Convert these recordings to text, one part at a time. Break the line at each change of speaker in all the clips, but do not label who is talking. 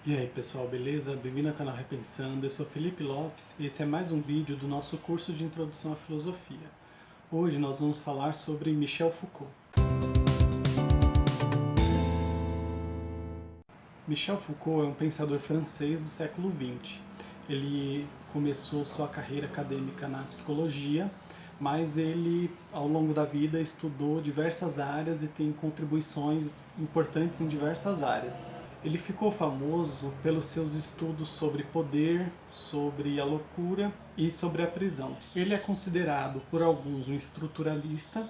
E aí pessoal, beleza? Bem-vindo ao canal Repensando, eu sou Felipe Lopes e esse é mais um vídeo do nosso curso de Introdução à Filosofia. Hoje nós vamos falar sobre Michel Foucault. Michel Foucault é um pensador francês do século XX. Ele começou sua carreira acadêmica na psicologia, mas ele, ao longo da vida, estudou diversas áreas e tem contribuições importantes em diversas áreas. Ele ficou famoso pelos seus estudos sobre poder, sobre a loucura e sobre a prisão. Ele é considerado por alguns um estruturalista,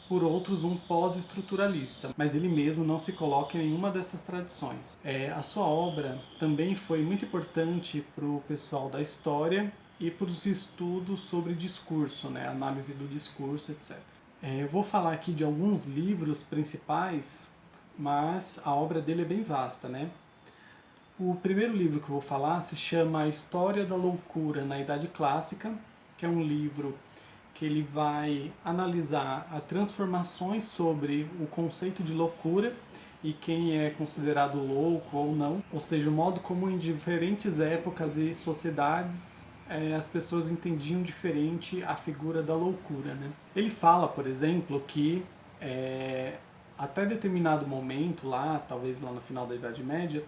por outros um pós-estruturalista, mas ele mesmo não se coloca em nenhuma dessas tradições. A sua obra também foi muito importante para o pessoal da história e para os estudos sobre discurso, né, análise do discurso, etc. Eu vou falar aqui de alguns livros principais, mas a obra dele é bem vasta, né? O primeiro livro que eu vou falar se chama A História da Loucura na Idade Clássica, que é um livro que ele vai analisar as transformações sobre o conceito de loucura e quem é considerado louco ou não, ou seja, o modo como em diferentes épocas e sociedades as pessoas entendiam diferente a figura da loucura, né? Ele fala, por exemplo, que até determinado momento lá, talvez lá no final da Idade Média,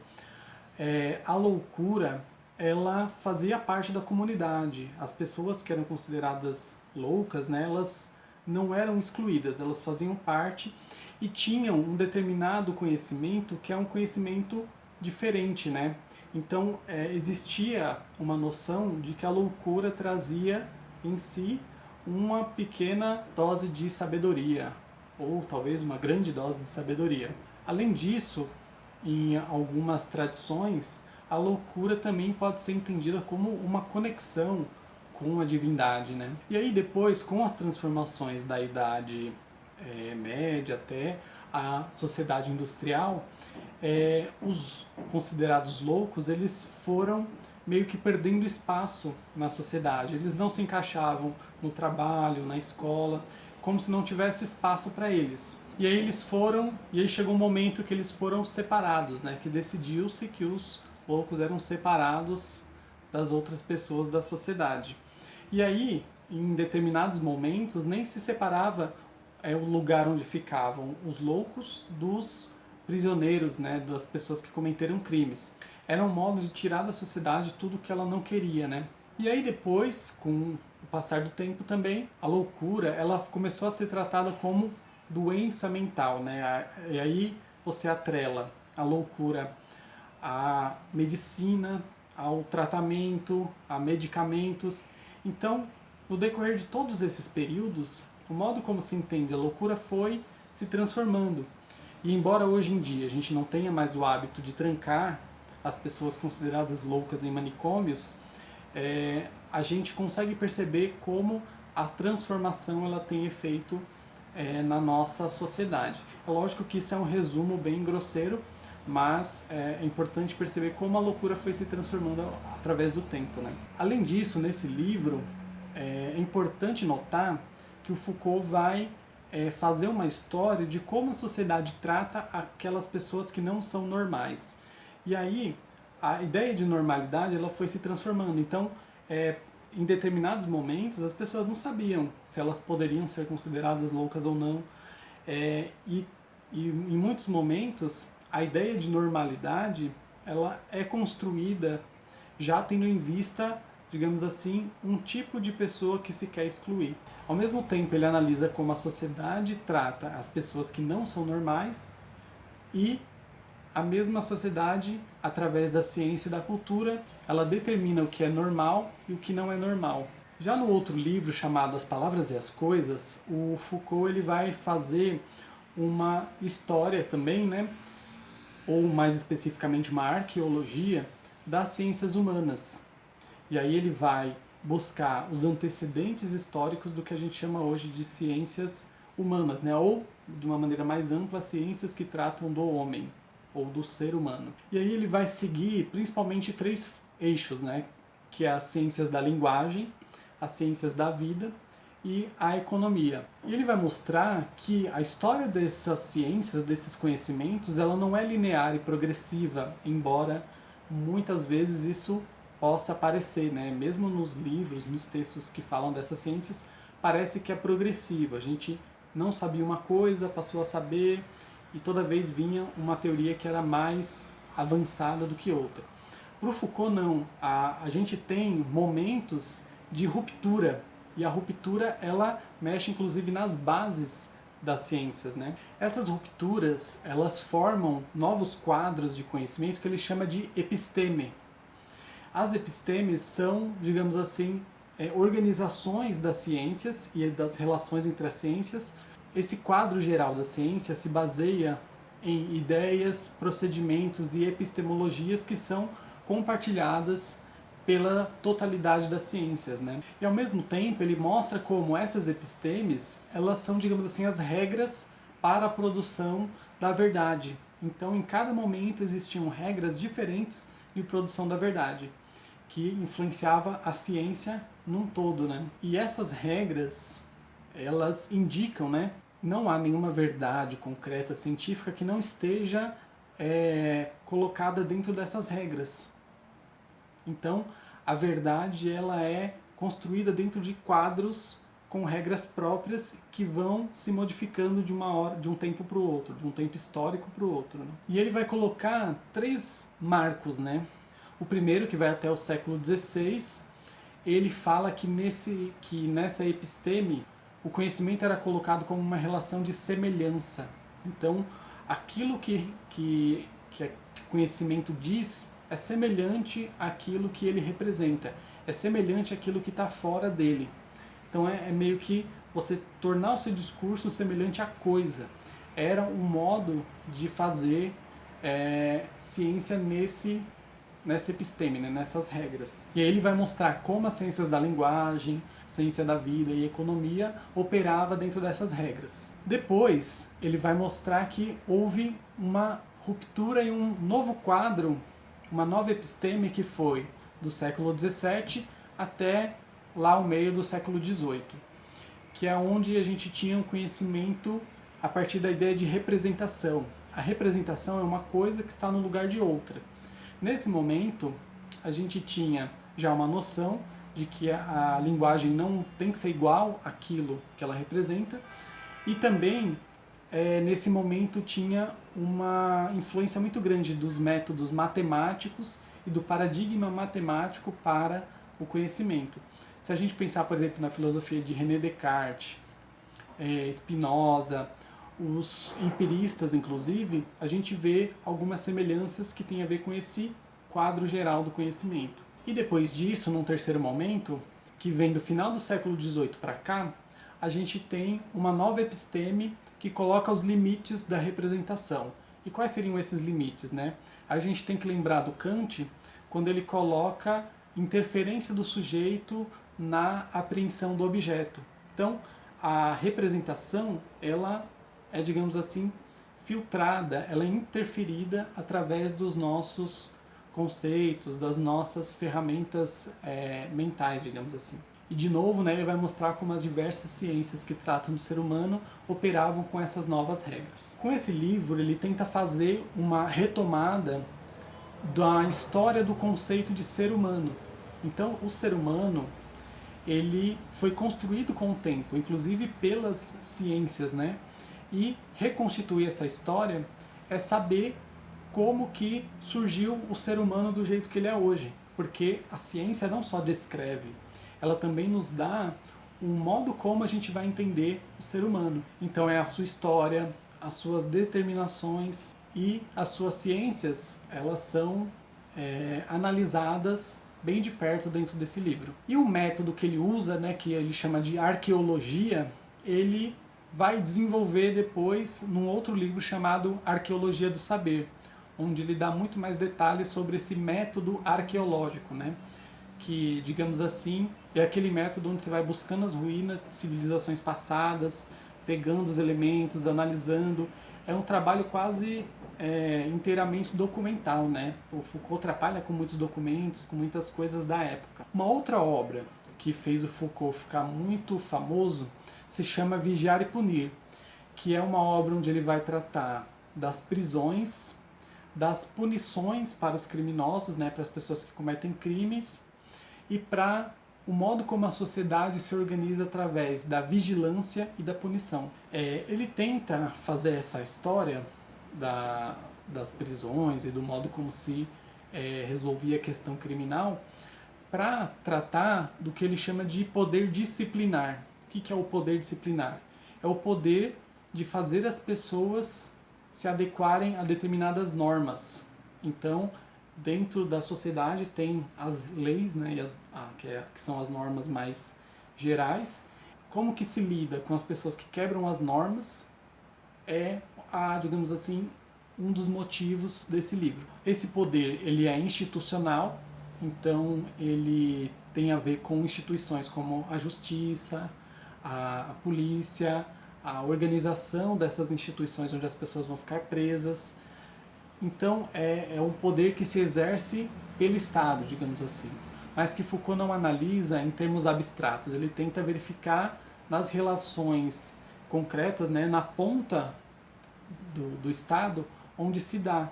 a loucura ela fazia parte da comunidade. As pessoas que eram consideradas loucas, né, elas não eram excluídas, elas faziam parte e tinham um determinado conhecimento que é um conhecimento diferente, né? Então existia uma noção de que a loucura trazia em si uma pequena dose de sabedoria, ou talvez uma grande dose de sabedoria. Além disso, em algumas tradições, a loucura também pode ser entendida como uma conexão com a divindade, né? E aí depois, com as transformações da Idade Média até a sociedade industrial, os considerados loucos, eles foram meio que perdendo espaço na sociedade. Eles não se encaixavam no trabalho, na escola, como se não tivesse espaço para eles. E aí chegou um momento que eles foram separados, né? Que decidiu-se que os loucos eram separados das outras pessoas da sociedade. E aí, em determinados momentos, nem se separava o lugar onde ficavam os loucos dos prisioneiros, né, das pessoas que cometeram crimes. Era um modo de tirar da sociedade tudo que ela não queria, né? E aí depois, com o passar do tempo também, a loucura, ela começou a ser tratada como doença mental, né? E aí você atrela a loucura à medicina, ao tratamento, a medicamentos. Então, no decorrer de todos esses períodos, o modo como se entende a loucura foi se transformando. E embora hoje em dia a gente não tenha mais o hábito de trancar as pessoas consideradas loucas em manicômios, a gente consegue perceber como a transformação ela tem efeito na nossa sociedade. É lógico que isso é um resumo bem grosseiro, mas é importante perceber como a loucura foi se transformando através do tempo, né? Além disso, nesse livro, é importante notar que o Foucault vai fazer uma história de como a sociedade trata aquelas pessoas que não são normais. E aí, a ideia de normalidade ela foi se transformando. Então, em determinados momentos, as pessoas não sabiam se elas poderiam ser consideradas loucas ou não. E em muitos momentos, a ideia de normalidade ela é construída já tendo em vista, digamos assim, um tipo de pessoa que se quer excluir. Ao mesmo tempo, ele analisa como a sociedade trata as pessoas que não são normais e a mesma sociedade, através da ciência e da cultura, ela determina o que é normal e o que não é normal. Já no outro livro, chamado As Palavras e as Coisas, o Foucault ele vai fazer uma história também, né? Ou mais especificamente uma arqueologia das ciências humanas. E aí ele vai buscar os antecedentes históricos do que a gente chama hoje de ciências humanas, né? Ou, de uma maneira mais ampla, ciências que tratam do homem ou do ser humano. E aí ele vai seguir principalmente três eixos, né? Que é as ciências da linguagem, as ciências da vida e a economia. E ele vai mostrar que a história dessas ciências, desses conhecimentos, ela não é linear e progressiva, embora muitas vezes isso possa parecer, né? Mesmo nos livros, nos textos que falam dessas ciências, parece que é progressivo. A gente não sabia uma coisa, passou a saber, e toda vez vinha uma teoria que era mais avançada do que outra. Para o Foucault, não. A gente tem momentos de ruptura, e a ruptura ela mexe inclusive nas bases das ciências, né? Essas rupturas, elas formam novos quadros de conhecimento que ele chama de episteme. As epistemes são, digamos assim, organizações das ciências e das relações entre as ciências. Esse quadro geral da ciência se baseia em ideias, procedimentos e epistemologias que são compartilhadas pela totalidade das ciências, né? E ao mesmo tempo ele mostra como essas epistemes, elas são, digamos assim, as regras para a produção da verdade. Então, em cada momento existiam regras diferentes de produção da verdade, que influenciava a ciência num todo, né? E essas regras, elas indicam, né? Não há nenhuma verdade concreta científica que não esteja colocada dentro dessas regras. Então, a verdade ela é construída dentro de quadros com regras próprias que vão se modificando de um tempo para o outro, de um tempo histórico para o outro, né? E ele vai colocar 3 marcos, né? O primeiro, que vai até o século XVI, ele fala que nessa episteme o conhecimento era colocado como uma relação de semelhança. Então, aquilo que o conhecimento diz é semelhante àquilo que ele representa, é semelhante àquilo que está fora dele. Então é meio que você tornar o seu discurso semelhante à coisa. Era um modo de fazer ciência nessa episteme, né, nessas regras. E aí ele vai mostrar como as ciências da linguagem, ciência da vida e economia operava dentro dessas regras. Depois, ele vai mostrar que houve uma ruptura e um novo quadro, uma nova episteme que foi do século XVII até lá o meio do século XVIII, que é onde a gente tinha um conhecimento a partir da ideia de representação. A representação é uma coisa que está no lugar de outra. Nesse momento, a gente tinha já uma noção de que a linguagem não tem que ser igual àquilo que ela representa, e também nesse momento tinha uma influência muito grande dos métodos matemáticos e do paradigma matemático para o conhecimento. Se a gente pensar, por exemplo, na filosofia de René Descartes, Spinoza, os empiristas, inclusive, a gente vê algumas semelhanças que têm a ver com esse quadro geral do conhecimento. E depois disso, num terceiro momento, que vem do final do século XVIII para cá, a gente tem uma nova episteme que coloca os limites da representação. E quais seriam esses limites, né? A gente tem que lembrar do Kant quando ele coloca interferência do sujeito na apreensão do objeto. Então, a representação, ela é, digamos assim, filtrada, ela é interferida através dos nossos conceitos, das nossas ferramentas mentais, digamos assim. E de novo, né, ele vai mostrar como as diversas ciências que tratam do ser humano operavam com essas novas regras. Com esse livro, ele tenta fazer uma retomada da história do conceito de ser humano. Então, o ser humano, ele foi construído com o tempo, inclusive pelas ciências, né? E reconstituir essa história é saber como que surgiu o ser humano do jeito que ele é hoje. Porque a ciência não só descreve, ela também nos dá um modo como a gente vai entender o ser humano. Então é a sua história, as suas determinações e as suas ciências, elas são analisadas bem de perto dentro desse livro. E o método que ele usa, né, que ele chama de arqueologia, ele vai desenvolver depois num outro livro chamado Arqueologia do Saber, onde ele dá muito mais detalhes sobre esse método arqueológico, né? Que, digamos assim, é aquele método onde você vai buscando as ruínas de civilizações passadas, pegando os elementos, analisando. É um trabalho quase inteiramente documental, né? O Foucault trabalha com muitos documentos, com muitas coisas da época. Uma outra obra que fez o Foucault ficar muito famoso se chama Vigiar e Punir, que é uma obra onde ele vai tratar das prisões, das punições para os criminosos, né, para as pessoas que cometem crimes, e para o modo como a sociedade se organiza através da vigilância e da punição. Ele tenta fazer essa história das prisões e do modo como se resolvia a questão criminal para tratar do que ele chama de poder disciplinar. O que é o poder disciplinar? É o poder de fazer as pessoas se adequarem a determinadas normas. Então, dentro da sociedade tem as leis, né, que são as normas mais gerais. Como que se lida com as pessoas que quebram as normas digamos assim, um dos motivos desse livro. Esse poder, ele é institucional, então ele tem a ver com instituições como a justiça, a polícia, a organização dessas instituições onde as pessoas vão ficar presas. Então é um poder que se exerce pelo Estado, digamos assim, mas que Foucault não analisa em termos abstratos. Ele tenta verificar nas relações concretas, né, na ponta do Estado, onde se dá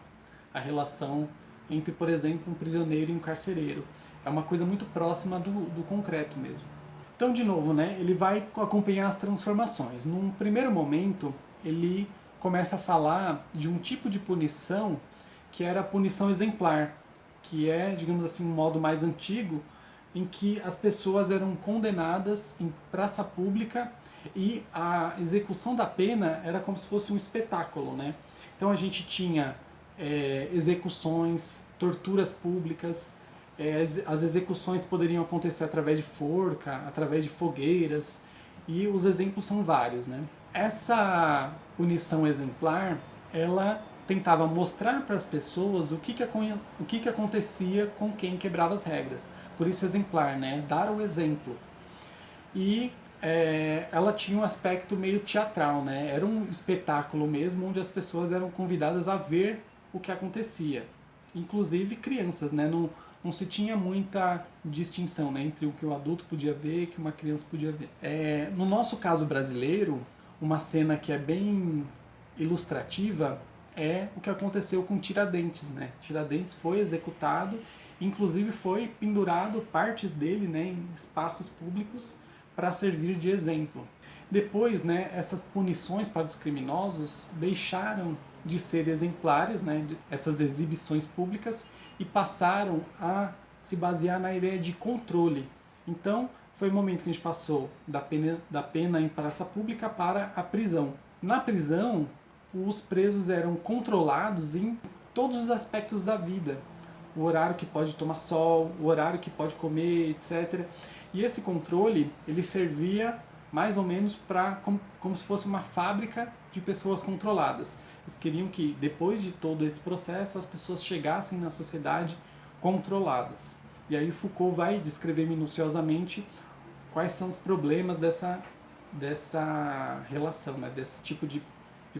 a relação entre, por exemplo, um prisioneiro e um carcereiro. É uma coisa muito próxima do concreto mesmo. Então, de novo, né, ele vai acompanhar as transformações. Num primeiro momento, ele começa a falar de um tipo de punição que era a punição exemplar, que é, digamos assim, um modo mais antigo em que as pessoas eram condenadas em praça pública e a execução da pena era como se fosse um espetáculo, né? Então a gente tinha execuções, torturas públicas, as execuções poderiam acontecer através de forca, através de fogueiras, e os exemplos são vários, né? Essa punição exemplar, ela tentava mostrar para as pessoas o que acontecia com quem quebrava as regras. Por isso exemplar, né? Dar o exemplo. E ela tinha um aspecto meio teatral, né? Era um espetáculo mesmo, onde as pessoas eram convidadas a ver o que acontecia. Inclusive crianças, né? Não se tinha muita distinção, né, entre o que o adulto podia ver e o que uma criança podia ver. No nosso caso brasileiro, uma cena que é bem ilustrativa é o que aconteceu com Tiradentes, né? Tiradentes foi executado, inclusive foi pendurado partes dele, né, em espaços públicos para servir de exemplo. Depois, né, essas punições para os criminosos deixaram de ser exemplares, né, essas exibições públicas, e passaram a se basear na ideia de controle. Então, foi o momento que a gente passou da pena em praça pública para a prisão. Na prisão, os presos eram controlados em todos os aspectos da vida. O horário que pode tomar sol, o horário que pode comer, etc. E esse controle, ele servia mais ou menos como se fosse uma fábrica de pessoas controladas. Eles queriam que, depois de todo esse processo, as pessoas chegassem na sociedade controladas. E aí Foucault vai descrever minuciosamente quais são os problemas dessa relação, né, desse tipo de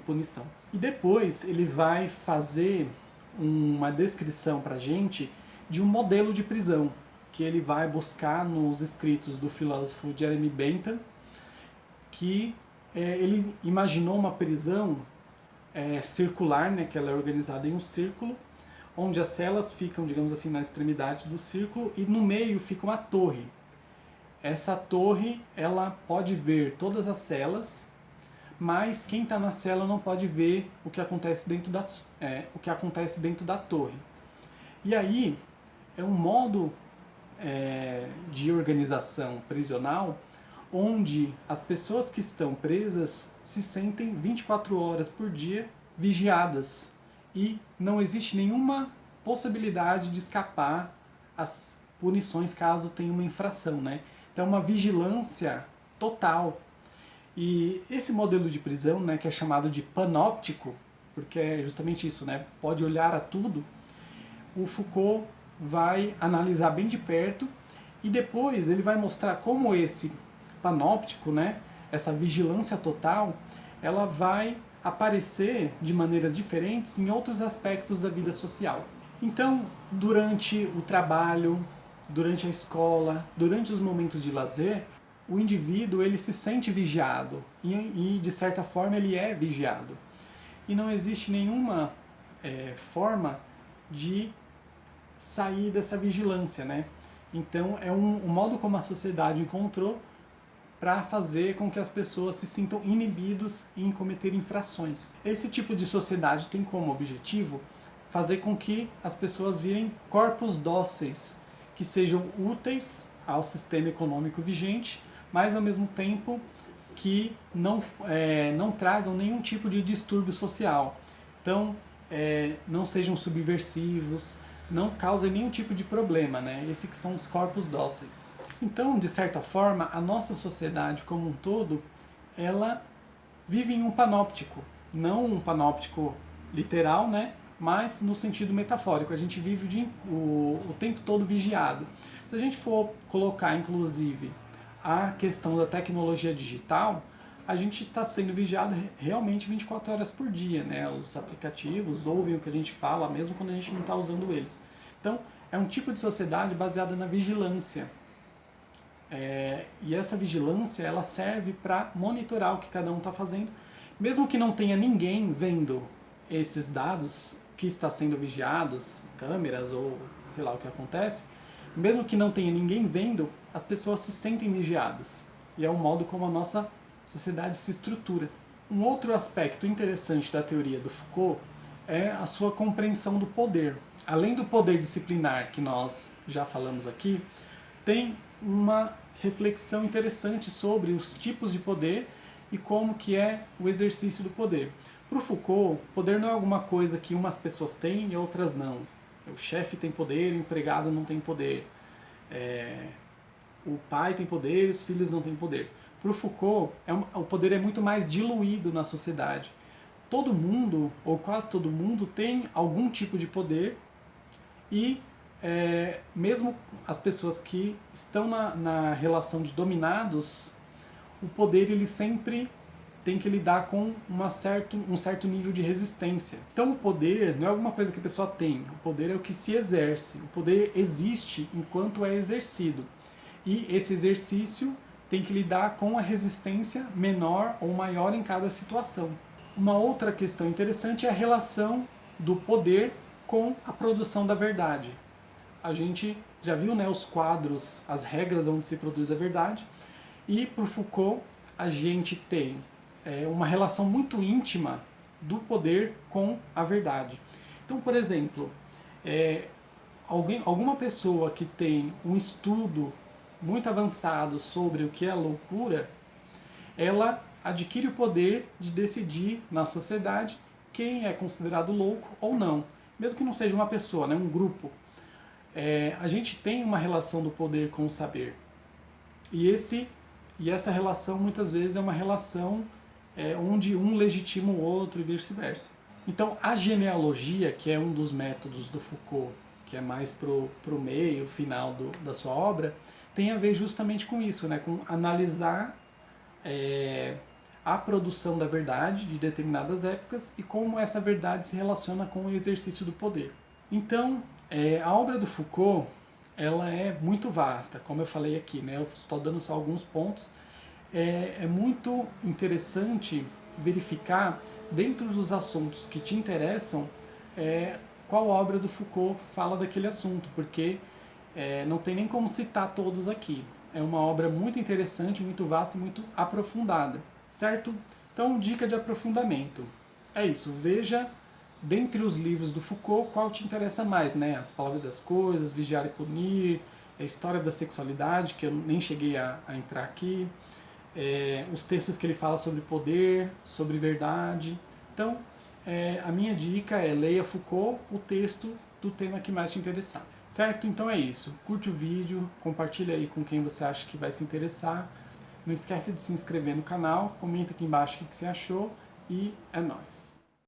punição. E depois ele vai fazer uma descrição para a gente de um modelo de prisão que ele vai buscar nos escritos do filósofo Jeremy Bentham, que ele imaginou uma prisão circular, né, que ela é organizada em um círculo, onde as celas ficam, digamos assim, na extremidade do círculo, e no meio fica uma torre. Essa torre, ela pode ver todas as celas, mas quem está na cela não pode ver o que acontece dentro da torre. E aí é um modo de organização prisional onde as pessoas que estão presas se sentem 24 horas por dia vigiadas e não existe nenhuma possibilidade de escapar às punições caso tenha uma infração, né? Então uma vigilância total. E esse modelo de prisão, né, que é chamado de panóptico, porque é justamente isso, né? Pode olhar a tudo. O Foucault vai analisar bem de perto e depois ele vai mostrar como esse panóptico, né, essa vigilância total, ela vai aparecer de maneiras diferentes em outros aspectos da vida social. Então, durante o trabalho, durante a escola, durante os momentos de lazer, o indivíduo ele se sente vigiado e de certa forma ele é vigiado. E não existe nenhuma forma de sair dessa vigilância, né? Então é um modo como a sociedade encontrou para fazer com que as pessoas se sintam inibidos em cometer infrações. Esse tipo de sociedade tem como objetivo fazer com que as pessoas virem corpos dóceis, que sejam úteis ao sistema econômico vigente, mas ao mesmo tempo que não tragam nenhum tipo de distúrbio social. Então, não sejam subversivos, não causem nenhum tipo de problema, né? Esses que são os corpos dóceis. Então, de certa forma, a nossa sociedade como um todo, ela vive em um panóptico. Não um panóptico literal, né? Mas no sentido metafórico. A gente vive o tempo todo vigiado. Se a gente for colocar, inclusive, a questão da tecnologia digital, a gente está sendo vigiado realmente 24 horas por dia, né? Os aplicativos ouvem o que a gente fala, mesmo quando a gente não está usando eles. Então, é um tipo de sociedade baseada na vigilância. E essa vigilância, ela serve para monitorar o que cada um está fazendo, mesmo que não tenha ninguém vendo esses dados que está sendo vigiados, câmeras ou sei lá o que acontece, mesmo que não tenha ninguém vendo, as pessoas se sentem vigiadas. E é o modo como a nossa sociedade se estrutura. Um outro aspecto interessante da teoria do Foucault é a sua compreensão do poder. Além do poder disciplinar que nós já falamos aqui, tem uma reflexão interessante sobre os tipos de poder e como que é o exercício do poder. Para o Foucault, poder não é alguma coisa que umas pessoas têm e outras não. O chefe tem poder, o empregado não tem poder. O pai tem poder, os filhos não têm poder. Para o Foucault, o poder é muito mais diluído na sociedade. Todo mundo, ou quase todo mundo, tem algum tipo de poder e mesmo as pessoas que estão na relação de dominados, o poder ele sempre tem que lidar com um certo nível de resistência. Então o poder não é alguma coisa que a pessoa tem, o poder é o que se exerce. O poder existe enquanto é exercido. E esse exercício tem que lidar com a resistência menor ou maior em cada situação. Uma outra questão interessante é a relação do poder com a produção da verdade. A gente já viu, né, os quadros, as regras onde se produz a verdade, e para o Foucault a gente tem uma relação muito íntima do poder com a verdade. Então, por exemplo, alguma pessoa que tem um estudo muito avançado sobre o que é a loucura, ela adquire o poder de decidir na sociedade quem é considerado louco ou não, mesmo que não seja uma pessoa, né, um grupo. A gente tem uma relação do poder com o saber. E essa relação muitas vezes é uma relação onde um legitima o outro e vice-versa. Então a genealogia, que é um dos métodos do Foucault, que é mais pro meio, final da sua obra, tem a ver justamente com isso, né? Com analisar a produção da verdade de determinadas épocas e como essa verdade se relaciona com o exercício do poder. Então, a obra do Foucault, ela é muito vasta, como eu falei aqui, né? Eu estou dando só alguns pontos. É muito interessante verificar, dentro dos assuntos que te interessam, qual obra do Foucault fala daquele assunto, porque não tem nem como citar todos aqui. É uma obra muito interessante, muito vasta e muito aprofundada, certo? Então, dica de aprofundamento. É isso, veja dentre os livros do Foucault qual te interessa mais, né? As Palavras das Coisas, Vigiar e Punir, a História da Sexualidade, que eu nem cheguei a entrar aqui, os textos que ele fala sobre poder, sobre verdade. Então, a minha dica é leia Foucault, o texto do tema que mais te interessar. Certo? Então é isso. Curte o vídeo, compartilha aí com quem você acha que vai se interessar. Não esquece de se inscrever no canal, comenta aqui embaixo o que você achou e é nóis.